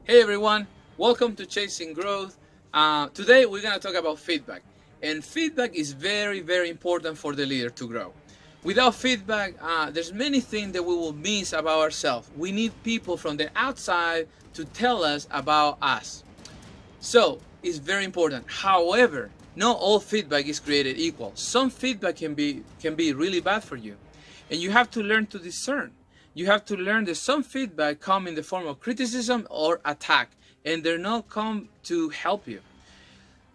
Hey everyone, welcome to Chasing Growth. Today we're going to talk about feedback. And feedback is very, very important for the leader to grow. Without feedback, there's many things that we will miss about ourselves. We need people from the outside to tell us about us. So it's very important. However, not all feedback is created equal. Some feedback can be really bad for you, and you have to learn to discern. You have to learn that some feedback come in the form of criticism or attack, and they're not come to help you.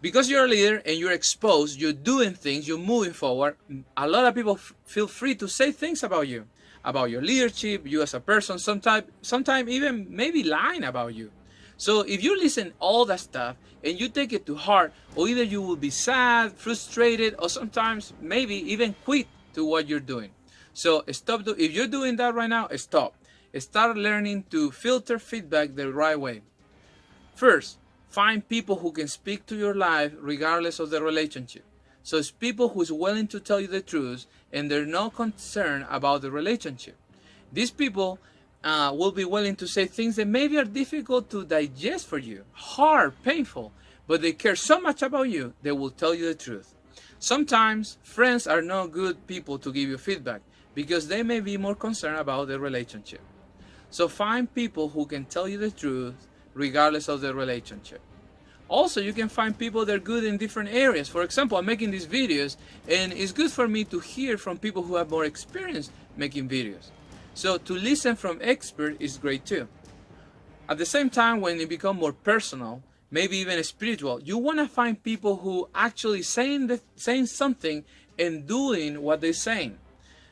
Because you're a leader and you're exposed, you're doing things, you're moving forward, a lot of people feel free to say things about you, about your leadership, you as a person, sometimes even maybe lying about you. So if you listen all that stuff and you take it to heart, or either you will be sad, frustrated, or sometimes maybe even quit to what you're doing. So stop. If you're doing that right now, stop. Start learning to filter feedback the right way. First, find people who can speak to your life regardless of the relationship. So it's people who's willing to tell you the truth and they're not concerned about the relationship. These people will be willing to say things that maybe are difficult to digest for you, hard, painful, but they care so much about you, they will tell you the truth. Sometimes friends are not good people to give you feedback because they may be more concerned about the relationship. So find people who can tell you the truth regardless of the relationship. Also, you can find people that are good in different areas. For example, I'm making these videos and it's good for me to hear from people who have more experience making videos. So to listen from experts is great too. At the same time, when it becomes more personal, maybe even spiritual, you want to find people who actually saying something and doing what they're saying.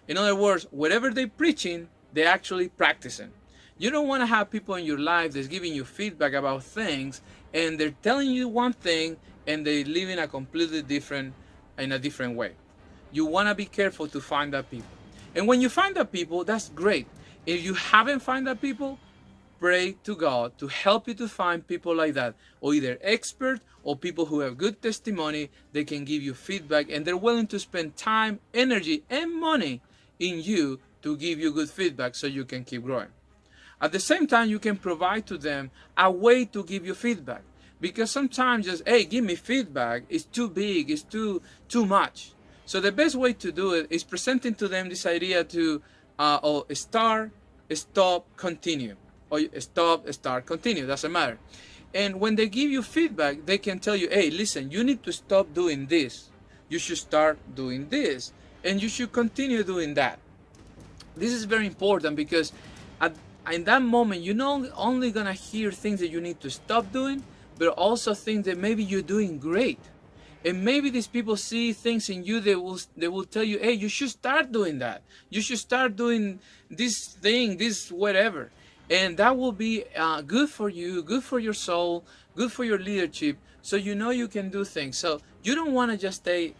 In other words, whatever they're preaching, they're actually practicing. You don't want to have people in your life that's giving you feedback about things and they're telling you one thing and they live in a different way. You want to be careful to find that people. And when you find that people, that's great. If you haven't found that people, pray to God to help you to find people like that, or either expert or people who have good testimony. They can give you feedback and they're willing to spend time, energy, and money in you to give you good feedback so you can keep growing. At the same time, you can provide to them a way to give you feedback, because sometimes just, hey, give me feedback is too big, it's too much. So the best way to do it is presenting to them this idea to start, stop, continue, or stop, start, continue, doesn't matter. And when they give you feedback, they can tell you, hey, listen, you need to stop doing this, you should start doing this, and you should continue doing that. This is very important because in that moment, you're not only gonna hear things that you need to stop doing, but also things that maybe you're doing great. And maybe these people see things in you that they will tell you, hey, you should start doing that. You should start doing this thing, this whatever. And that will be good for you, good for your soul, good for your leadership. So you know you can do things. So you don't want to just stay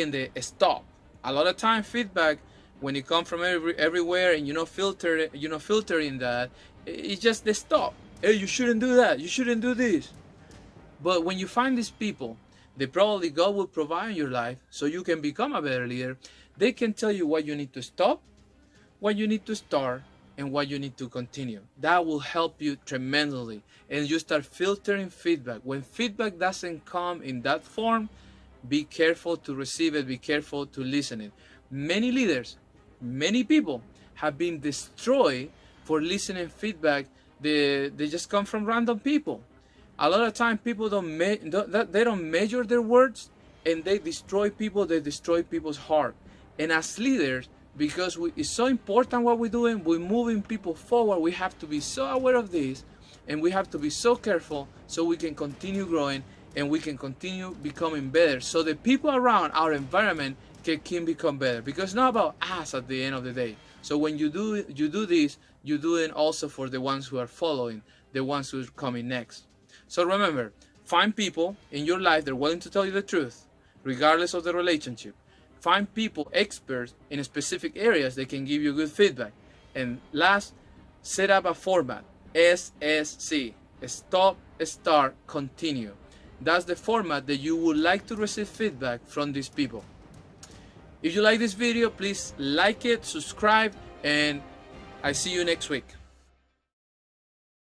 in the stop. A lot of time feedback, when it comes from everywhere and filtering that, it's just the stop. Hey, you shouldn't do that. You shouldn't do this. But when you find these people, probably God will provide in your life so you can become a better leader. They can tell you what you need to stop, what you need to start, and what you need to continue. That will help you tremendously. And you start filtering feedback. When feedback doesn't come in that form, be careful to receive it, be careful to listen it. Many leaders, many people have been destroyed for listening feedback. They just come from random people. A lot of time people don't measure their words, and they destroy people. They destroy people's heart. And as leaders, because it's so important what we're doing, we're moving people forward, we have to be so aware of this, and we have to be so careful so we can continue growing and we can continue becoming better, so the people around our environment can become better, because it's not about us at the end of the day. So when you do this, you do it also for the ones who are following, the ones who are coming next. So remember, find people in your life that are willing to tell you the truth, regardless of the relationship. Find people, experts in specific areas that can give you good feedback. And last, set up a format, SSC, stop, start, continue. That's the format that you would like to receive feedback from these people. If you like this video, please like it, subscribe, and I see you next week.